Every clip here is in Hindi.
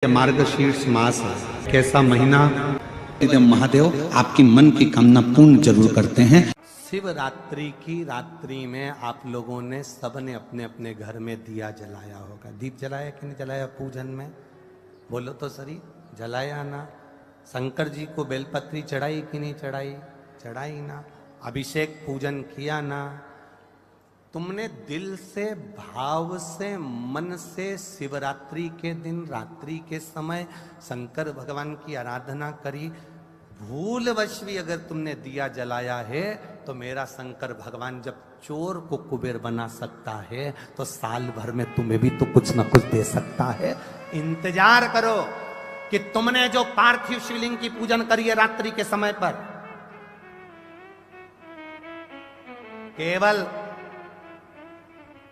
मार्गशीर्ष मास है, कैसा महीना। महादेव आपकी मन की कामना पूर्ण जरूर करते हैं। शिवरात्रि की रात्रि में आप लोगों ने सबने अपने अपने घर में दिया जलाया होगा। दीप जलाया कि नहीं जलाया पूजन में? बोलो तो सही, जलाया ना? शंकर जी को बेलपत्री चढ़ाई कि नहीं चढ़ाई? चढ़ाई ना? अभिषेक पूजन किया ना? तुमने दिल से, भाव से, मन से शिवरात्रि के दिन रात्रि के समय शंकर भगवान की आराधना करी। भूलवश भी अगर तुमने दिया जलाया है तो मेरा शंकर भगवान जब चोर को कुबेर बना सकता है तो साल भर में तुम्हें भी तो कुछ ना कुछ दे सकता है। इंतजार करो कि तुमने जो पार्थिव शिवलिंग की पूजन करी है रात्रि के समय पर, केवल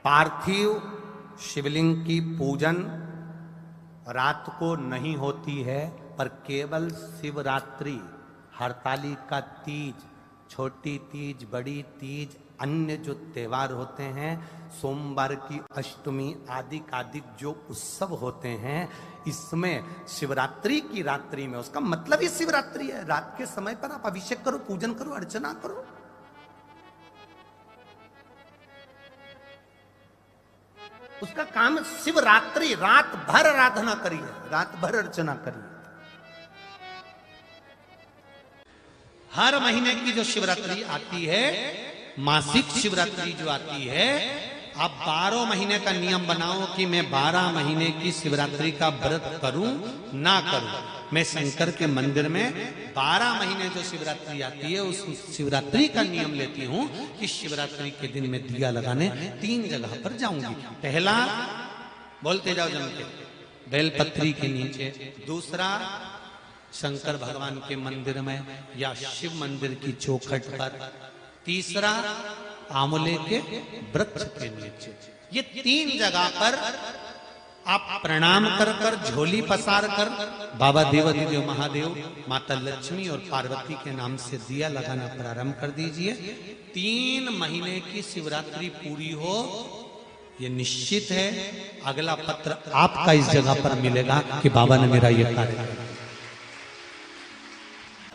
पार्थिव शिवलिंग की पूजन रात को नहीं होती है, पर केवल शिवरात्रि, हरतालिका तीज, छोटी तीज, बड़ी तीज, अन्य जो त्योहार होते हैं, सोमवार की अष्टमी आदि जो उत्सव होते हैं, इसमें शिवरात्रि की रात्रि में, उसका मतलब ही शिवरात्रि है। रात के समय पर आप अभिषेक करो, पूजन करो, अर्चना करो। उसका काम शिवरात्रि, रात भर आराधना करिए, रात भर अर्चना करिए। हर महीने की जो शिवरात्रि आती है, मासिक शिवरात्रि जो आती है, आप 12 महीने का नियम बनाओ कि मैं 12 महीने की शिवरात्रि का व्रत करूं ना करूं। मैं शंकर के मंदिर में 12 महीने जो शिवरात्रि आती है उस शिवरात्रि का नियम लेती हूं कि शिवरात्रि के दिन मैं दिया लगाने 3 जगह पर जाऊंगी। पहला, बोलते जाओ जम के, बेलपत्री के नीचे। दूसरा, शंकर भगवान के मंदिर में या शिव मंदिर की चौखट पर। तीसरा, आंवले के वृक्ष के नीचे। ये 3 जगह पर आप प्रणाम कर कर, झोली पसार कर बाबा देवाधिदेव महादेव, माता लक्ष्मी और पार्वती के नाम से दिया लगाना प्रारंभ कर दीजिए। 3 महीने की शिवरात्रि पूरी हो, ये निश्चित है अगला पत्र आपका इस जगह पर मिलेगा कि बाबा ने मेरा ये कार्य किया।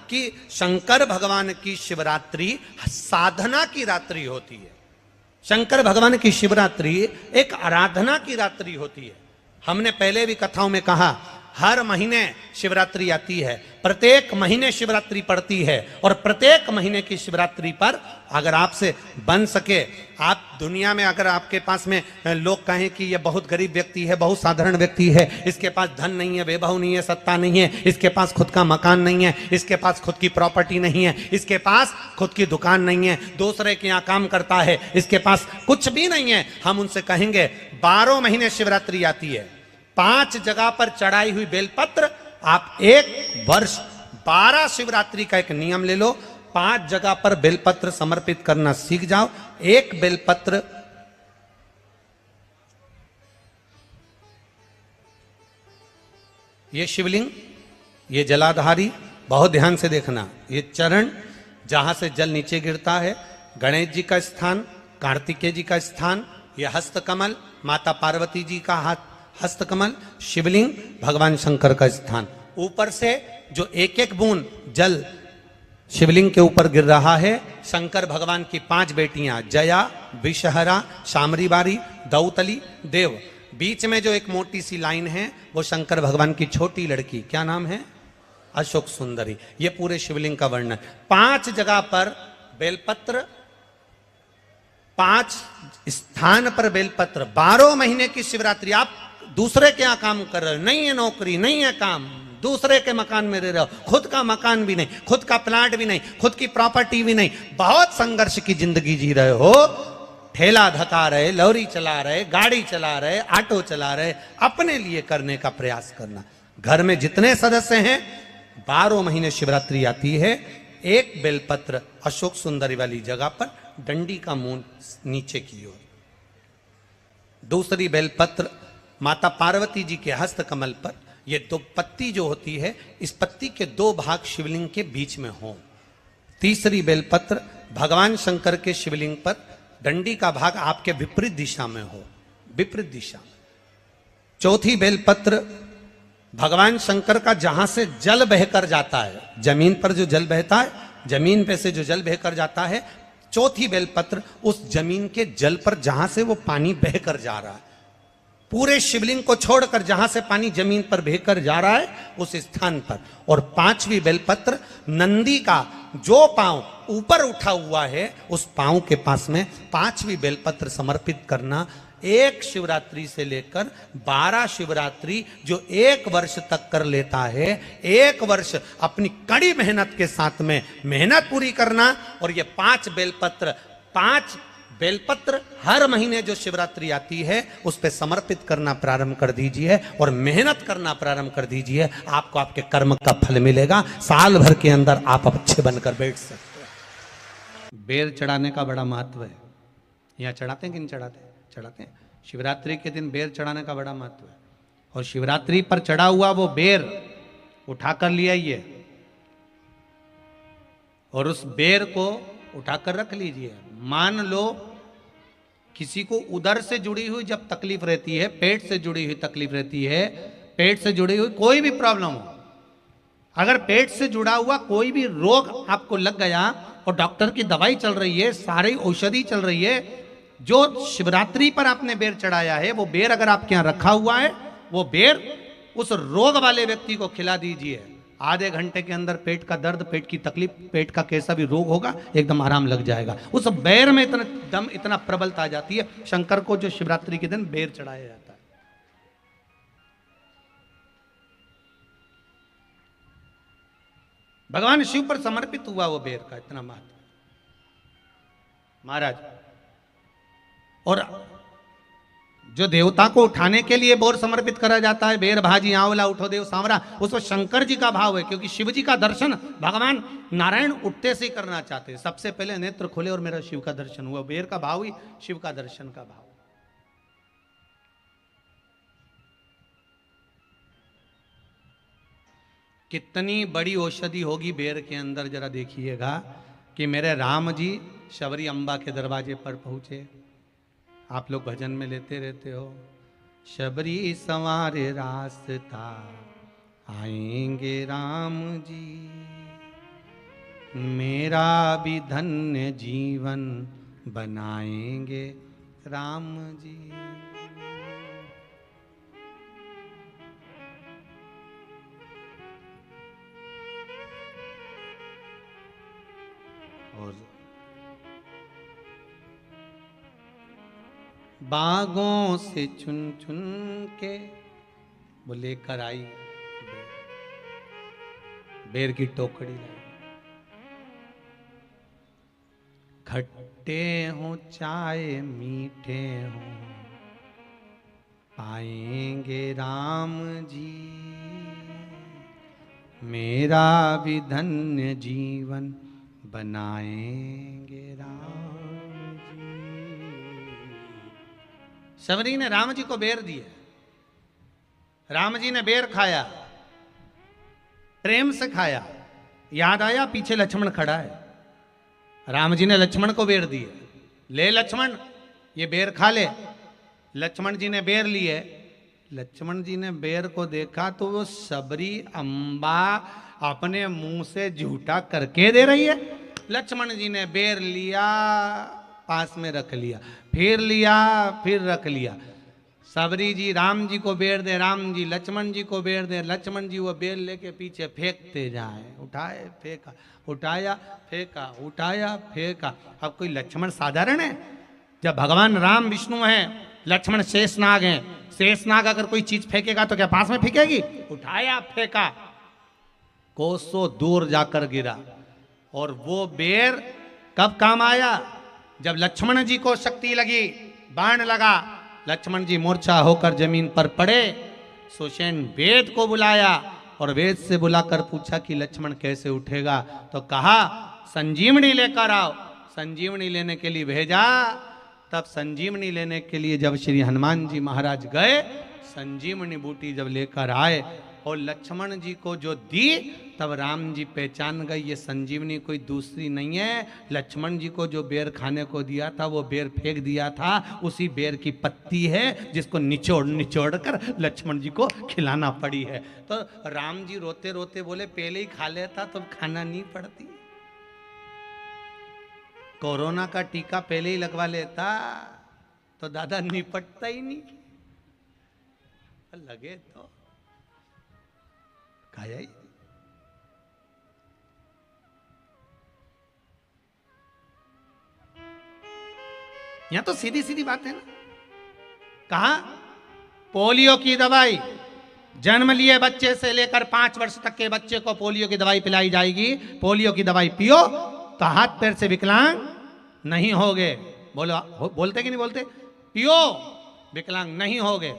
कि शंकर भगवान की शिवरात्रि साधना की रात्रि होती है। शंकर भगवान की शिवरात्रि एक आराधना की रात्रि होती है। हमने पहले भी कथाओं में कहा, हर महीने शिवरात्रि आती है, प्रत्येक महीने शिवरात्रि पड़ती है, और प्रत्येक महीने की शिवरात्रि पर अगर आपसे बन सके, आप दुनिया में अगर आपके पास में लोग कहें कि ये बहुत गरीब व्यक्ति है, बहुत साधारण व्यक्ति है, इसके पास धन नहीं है, वैभव नहीं है, सत्ता नहीं है, इसके पास खुद का मकान नहीं है, इसके पास खुद की प्रॉपर्टी नहीं है, इसके पास खुद की दुकान नहीं है, दूसरे के यहाँ काम करता है, इसके पास कुछ भी नहीं है, हम उनसे कहेंगे 12 महीने शिवरात्रि आती है, 5 जगह पर चढ़ाई हुई बेलपत्र, आप 1 वर्ष 12 शिवरात्रि का एक नियम ले लो, 5 जगह पर बेलपत्र समर्पित करना सीख जाओ। 1 बेलपत्र ये शिवलिंग, ये जलाधारी, बहुत ध्यान से देखना, ये चरण जहां से जल नीचे गिरता है, गणेश जी का स्थान, कार्तिकेय जी का स्थान, ये हस्तकमल, माता पार्वती जी का हाथ हस्तकमल, शिवलिंग, भगवान शंकर का स्थान। ऊपर से जो एक एक बूंद जल शिवलिंग के ऊपर गिर रहा है, शंकर भगवान की 5 बेटियां, जया, विषहरा, शामरीबारी, दौतली, देव। बीच में जो एक मोटी सी लाइन है वो शंकर भगवान की छोटी लड़की, क्या नाम है? अशोक सुंदरी। ये पूरे शिवलिंग का वर्णन। 5 जगह पर बेलपत्र, 5 स्थान पर बेलपत्र। 12 महीने की शिवरात्रि। आप दूसरे के यहाँ काम कर रहे हो, नहीं है नौकरी, नहीं है काम, दूसरे के मकान में रह रहे हो, खुद का मकान भी नहीं, खुद का प्लाट भी नहीं, खुद की प्रॉपर्टी भी नहीं, बहुत संघर्ष की जिंदगी जी रहे हो, ठेला धका रहे, लॉरी चला रहे, गाड़ी चला रहे, ऑटो चला रहे, अपने लिए करने का प्रयास करना। घर में जितने सदस्य हैं, 12 महीने शिवरात्रि आती है, 1 बेलपत्र अशोक सुंदरी वाली जगह पर, डंडी का मुंह नीचे की ओर। दूसरी बेलपत्र माता पार्वती जी के हस्त कमल पर। ये 2 पत्ती जो होती है, इस पत्ती के 2 भाग शिवलिंग के बीच में हो। तीसरी बेलपत्र भगवान शंकर के शिवलिंग पर, डंडी का भाग आपके विपरीत दिशा में हो, विपरीत दिशा। चौथी बेलपत्र भगवान शंकर का जहां से जल बहकर जाता है, जमीन पर जो जल बहता है, जमीन पे से जो जल बहकर जाता है, चौथी बेलपत्र उस जमीन के जल पर जहां से वो पानी बहकर जा रहा है, पूरे शिवलिंग को छोड़कर जहां से पानी जमीन पर बहकर जा रहा है उस स्थान पर। और पांचवी बेलपत्र नंदी का जो पांव ऊपर उठा हुआ है उस पांव के पास में पांचवी बेलपत्र समर्पित करना। एक शिवरात्रि से लेकर 12 शिवरात्रि जो एक वर्ष तक कर लेता है, एक वर्ष अपनी कड़ी मेहनत के साथ में मेहनत पूरी करना। और ये 5 बेलपत्र हर महीने जो शिवरात्रि आती है उस पे समर्पित करना प्रारंभ कर दीजिए और मेहनत करना प्रारंभ कर दीजिए। आपको आपके कर्म का फल मिलेगा। साल भर के अंदर आप अच्छे बनकर बैठ सकते हैं। बेर चढ़ाने का बड़ा महत्व है। यहाँ चढ़ाते हैं कि नहीं चढ़ाते? चढ़ाते हैं। शिवरात्रि के दिन बेर चढ़ाने का बड़ा महत्व है। और शिवरात्रि पर चढ़ा हुआ वो बेर उठाकर ले आइए और उस बेर को उठाकर रख लीजिए। मान लो किसी को उदर से जुड़ी हुई जब तकलीफ रहती है, पेट से जुड़ी हुई तकलीफ रहती है, पेट से जुड़ी हुई कोई भी प्रॉब्लम हो, अगर पेट से जुड़ा हुआ कोई भी रोग आपको लग गया और डॉक्टर की दवाई चल रही है, सारी औषधि चल रही है, जो शिवरात्रि पर आपने बेर चढ़ाया है वो बेर अगर आपके यहां रखा हुआ है, वो बेर उस रोग वाले व्यक्ति को खिला दीजिए। आधे घंटे के अंदर पेट का दर्द, पेट की तकलीफ, पेट का कैसा भी रोग होगा एकदम आराम लग जाएगा। उस बेर में इतना दम, इतना प्रबलता आ जाती है। शंकर को जो शिवरात्रि के दिन बेर चढ़ाया जाता है। भगवान शिव पर समर्पित हुआ वो बेर का इतना महत्व महाराज। और जो देवता को उठाने के लिए बोर समर्पित करा जाता है, बेर भाजी आंवला उठो देव सांवरा, उसमें शंकर जी का भाव है, क्योंकि शिव जी का दर्शन भगवान नारायण उठते से ही करना चाहते हैं। सबसे पहले नेत्र खोले और मेरा शिव का दर्शन हुआ। बेर का भाव ही शिव का दर्शन का भाव। कितनी बड़ी औषधि होगी बेर के अंदर, जरा देखिएगा कि मेरे राम जी शबरी अम्बा के दरवाजे पर पहुंचे। आप लोग भजन में लेते रहते हो, शबरी संवारे रास्ता आएंगे राम जी, मेरा भी धन्य जीवन बनाएंगे राम जी। और बागों से चुन चुन के वो लेकर आई बेर की टोकरी लाई। खट्टे हो चाहे मीठे हो पाएंगे राम जी, मेरा भी धन्य जीवन बनाएंगे राम जी। शबरी ने राम जी को बेर दिया, राम जी ने बेर खाया, प्रेम से खाया। याद आया पीछे लक्ष्मण खड़ा है, राम जी ने लक्ष्मण को बेर दिए, ले लक्ष्मण ये बेर खा ले। लक्ष्मण जी ने बेर लिए, लक्ष्मण जी ने बेर को देखा तो वो शबरी अम्बा अपने मुंह से झूठा करके दे रही है। लक्ष्मण जी ने बेर लिया, पास में रख लिया, फिर लिया, फिर रख लिया। शबरी जी राम जी को बेर दे, राम जी लक्ष्मण जी को बेर दे, लक्ष्मण जी वो बेर लेके पीछे फेंकते जाए। उठाए फेंका, उठाया फेंका, उठाया फेंका। अब कोई लक्ष्मण साधारण है? जब भगवान राम विष्णु हैं, लक्ष्मण शेषनाग हैं, शेषनाग अगर कोई चीज फेंकेगा तो क्या पास में फेंकेगी? उठाया फेंका, कोसों दूर जाकर गिरा। और वो बेर कब काम आया? जब लक्ष्मण जी को शक्ति लगी, बाण लगा, लक्ष्मण जी मूर्छा होकर जमीन पर पड़े। सुषेण वेद को बुलाया और वेद से बुलाकर पूछा कि लक्ष्मण कैसे उठेगा? तो कहा संजीवनी लेकर आओ। संजीवनी लेने के लिए भेजा। तब संजीवनी लेने के लिए जब श्री हनुमान जी महाराज गए, संजीवनी बूटी जब लेकर आए और लक्ष्मण जी को जो दी तब राम जी पहचान गए ये संजीवनी कोई दूसरी नहीं है। लक्ष्मण जी को जो बेर खाने को दिया था वो बेर फेंक दिया था, उसी बेर की पत्ती है जिसको निचोड़ निचोड़ कर लक्ष्मण जी को खिलाना पड़ी है। तो राम जी रोते रोते बोले पहले ही खा लेता तो खाना नहीं पड़ती, कोरोना का टीका पहले ही लगवा लेता तो दादा निपटता ही नहीं, लगे तो खाया ही। यहां तो सीधी सीधी बात है ना। कहा पोलियो की दवाई जन्म लिए बच्चे से लेकर 5 वर्ष तक के बच्चे को पोलियो की दवाई पिलाई जाएगी। पोलियो की दवाई पियो तो हाथ पैर से विकलांग नहीं होगे। बोलो बोलते कि नहीं बोलते? पियो विकलांग नहीं होगे।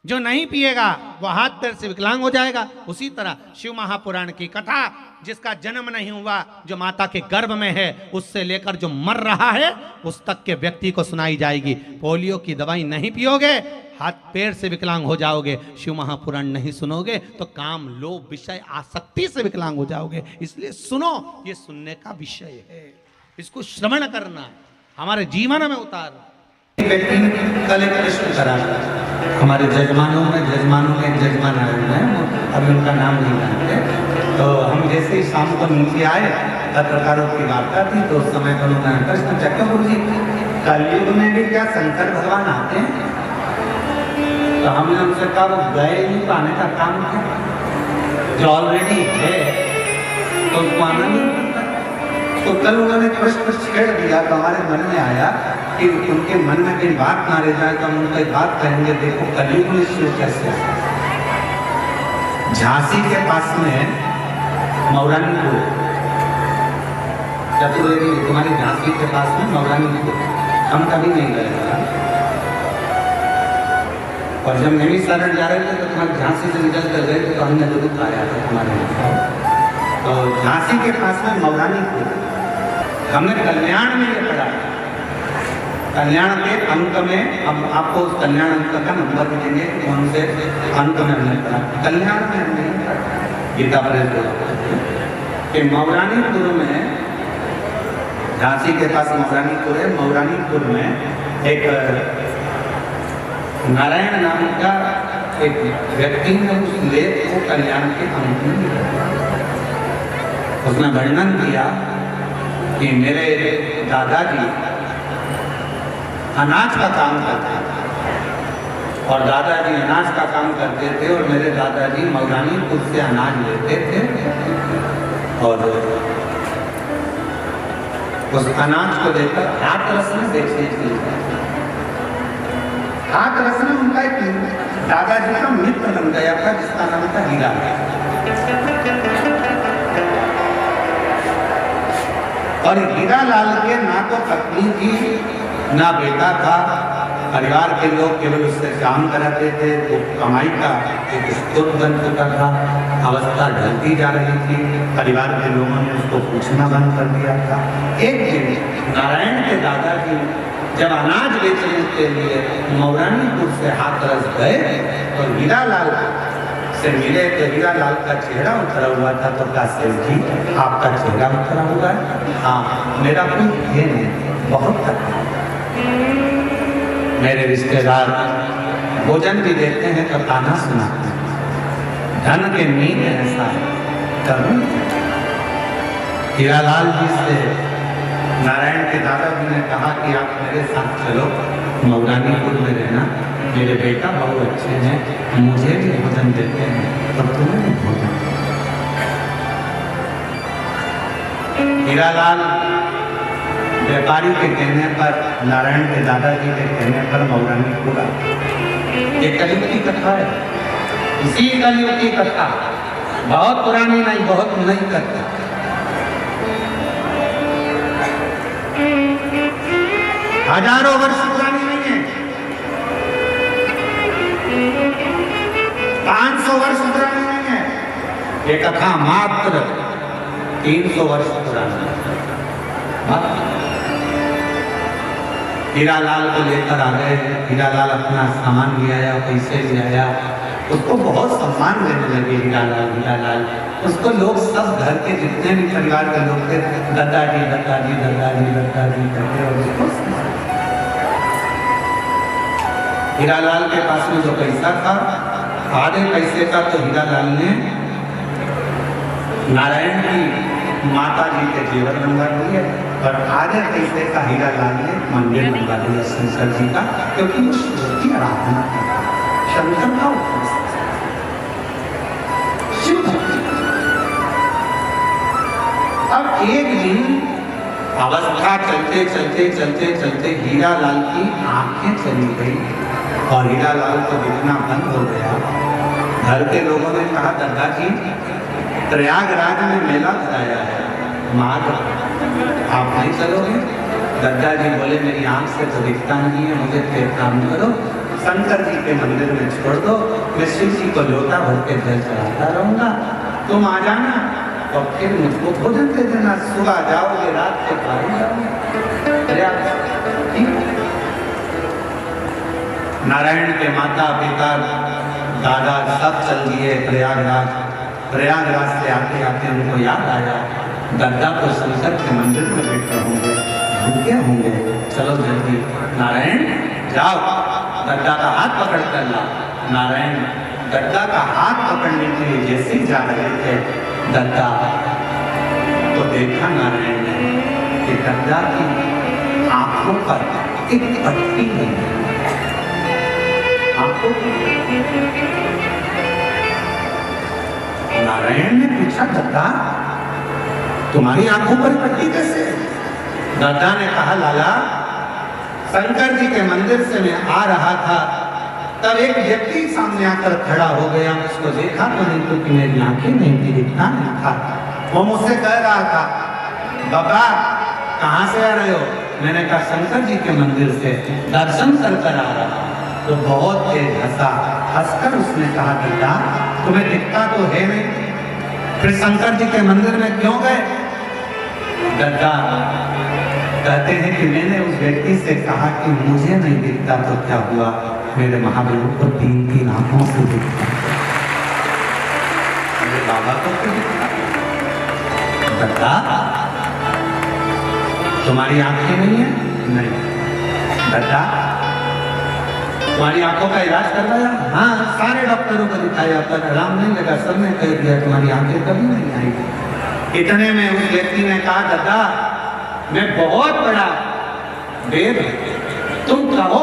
जो नहीं पिएगा वो हाथ पैर से विकलांग हो जाएगा। उसी तरह शिव महापुराण की कथा, जिसका जन्म नहीं हुआ, जो माता के गर्भ में है, उससे लेकर जो मर रहा है उस तक के व्यक्ति को सुनाई जाएगी। पोलियो की दवाई नहीं पियोगे हाथ पैर से विकलांग हो जाओगे। शिव महापुराण नहीं सुनोगे तो काम लोभ विषय आसक्ति से विकलांग हो जाओगे। इसलिए सुनो, ये सुनने का विषय है, इसको श्रवण करना, हमारे जीवन में उतारना। कल एक प्रश्न करा हमारे जजमानों में एक जजमान आए हुए हैं, अभी उनका नाम नहीं जानते। तो हम जैसे ही शाम को नीचे आए, पत्रकारों की वार्ता थी, तो उस समय पर उन्होंने प्रश्न पूछा गुरु जी कलयुग में भी क्या शंकर भगवान आते हैं? तो हमने उनसे कहा वो गए नहीं तो आने का काम है, जो ऑलरेडी है तो उसको आना नहीं। तो कल उन्होंने प्रश्न छेड़ दिया तो हमारे मन में आया कि उनके मन में कहीं बात ना रह जाए तो हम उनको एक बात कहेंगे, देखो कलयुग में शिव कैसे। झांसी के पास में मौरानीपुर, चतुर्वेदी तुम्हारी झांसी के पास में मौरानीपुर, हम कभी नहीं गए। और जब नैनी सारण जा रहे थे तो तुम्हारे झांसी से निकल कर गए तो हमने जरूर आया था तुम्हारे। तो झांसी के पास में मौरानीपुर, हमने कल्याण में ये पढ़ा। कल्याण के अंक में हम आपको उस कल्याण अंक का नंबर भी देंगे, कौन से अंक में हमने पढ़ा। कल्याण में हमने गीता प्रेस के मौरानीपुर में, झांसी के पास मौरानीपुर है, मौरानीपुर में एक नारायण नाम का एक व्यक्ति ने उस लेख को कल्याण के अंक में लिखा। उसने वर्णन किया कि मेरे दादाजी अनाज का काम करते थे और दादाजी अनाज का काम करते थे और मेरे दादाजी मौरानीपुर से अनाज लेते थे और उस अनाज को लेकर हाथरस में बेचने के लिए। हाथरस में उनका एक दादाजी का मित्र बन गया था जिसका नाम था हीरा। और हीरा लाल के ना तो पत्नी थी ना बेटा था, परिवार के लोग केवल उससे काम कराते थे। वो कमाई का एक स्रोत बन चुका था, अवस्था ढलती जा रही थी, परिवार के लोगों ने उसको पूछना बंद कर दिया था। एक दिन नारायण के दादाजी जब अनाज बेचने के लिए मौरानीपुर से हाथरस गए तो हीरा लाल से मिले तो हीरा लाल का चेहरा उतरा हुआ था। तो कहा सेठ जी आपका चेहरा उतरा हुआ है? हाँ, मेरा कोई है नहीं, बहुत तकलीफ। मेरे रिश्तेदार भोजन भी देते हैं तो ताना सुनाते हैं, धन के नींद ऐसा है। तब हीरालाल जी से नारायण के दादाजी ने कहा कि आप मेरे साथ चलो, मौरानीपुर में रहना, मेरे बेटा बहुत अच्छे हैं, मुझे भी भोजन देते हैं तब तुम्हें भी भोजन। हीरालाल व्यापारी के कहने पर, नारायण के दादाजी के कहने पर मौरानीपुर आए। ये कलयुग की कथा है, इसी कलयुग की कथा, बहुत पुरानी नहीं, बहुत नई कथा। हजारों वर्ष पुरानी नहीं है, 500 वर्ष पुरानी नहीं है। ये कथा मात्र 300 वर्ष पुरानी है। हीरालाल को लेकर आ गए, हीरालाल अपना सामान ले आया, पैसे ले आया, उसको बहुत सम्मान देने लगे हीरालाल हीरालाल। उसको लोग सब घर के जितने भी परिवार के लोग थे दादाजी दादाजी दादाजी दादाजी करते और उसको हीरालाल के पास में जो पैसा था आधे पैसे का तो हीरालाल ने नारायण की माता जी के जेवर बनवा दिए और आधे पैसे का हीरालाल ने मंदिर बनवा दिया शंकर जी का, क्योंकि वो शिव की आराधना करता, शंकर का शिव भक्ति। अब एक दिन अवस्था चलते चलते चलते चलते हीरालाल की आंखें चली गई और हीरालाल को दिखना बंद हो गया। घर के लोगों ने कहा दादाजी प्रयागराज में मेला लगाया है, मार आप नहीं चलोगे? दादाजी बोले मेरी आंख से तो दिखता नहीं है, मुझे फिर काम करो, शंकर जी के मंदिर में छोड़ दो, मैं शिव जी को लोटा भर के जल चढ़ाता रहूंगा, तुम आ जाना और फिर मुझको भोजन दे देना, सुबह जाओगे रात को खाई जाओगे। नारायण के माता पिता दादा सब चल दिए प्रयागराज। प्रयागराज से आते आते उनको याद आया दादा को शंकर के मंदिर में बैठे होंगे, भूखे होंगे, चलो जल्दी नारायण जाओ दादा का हाथ पकड़ कर ला। नारायण दादा का हाथ पकड़ने के लिए जैसे ही जा रहे थे दादा तो देखा नारायण ने कि दादा की आंखों पर एक पट्टी बनी। नारायण ने पूछा दादा तुम्हारी आंखों पर पट्टी कैसे? दादा ने कहा लाला शंकर जी के मंदिर से मैं आ रहा था तब एक व्यक्ति सामने आकर खड़ा हो गया, उसको देखा तो नहीं क्योंकि मेरी आंखें नहीं थी, दिखता नहीं था। वो मुझसे कह रहा था बाबा कहाँ से आ रहे हो? मैंने कहा शंकर जी के मंदिर से दर्शन कर आ रहा। तो बहुत तेज हंसा, हंसकर उसने कहा बेटा तुम्हें दिखता तो है नहीं, फिर शंकर जी के मंदिर में क्यों गए? दादा कहते हैं कि मैंने उस व्यक्ति से कहा कि मुझे नहीं दिखता तो क्या हुआ, मेरे महादेव को 3-3 आंखों से दिखता, मेरे बाबा को क्यों दिखता? दादा तुम्हारी आंखें नहीं है? नहीं। दादा तुम्हारी आंखों का इलाज करवाया? हाँ सारे डॉक्टरों को दिखाया पर आराम नहीं लगा, सबने कह दिया तुम्हारी आंखें कभी नहीं आएगी। इतने में उस व्यक्ति ने कहा दादा मैं बहुत बड़ा वेद तुम कहो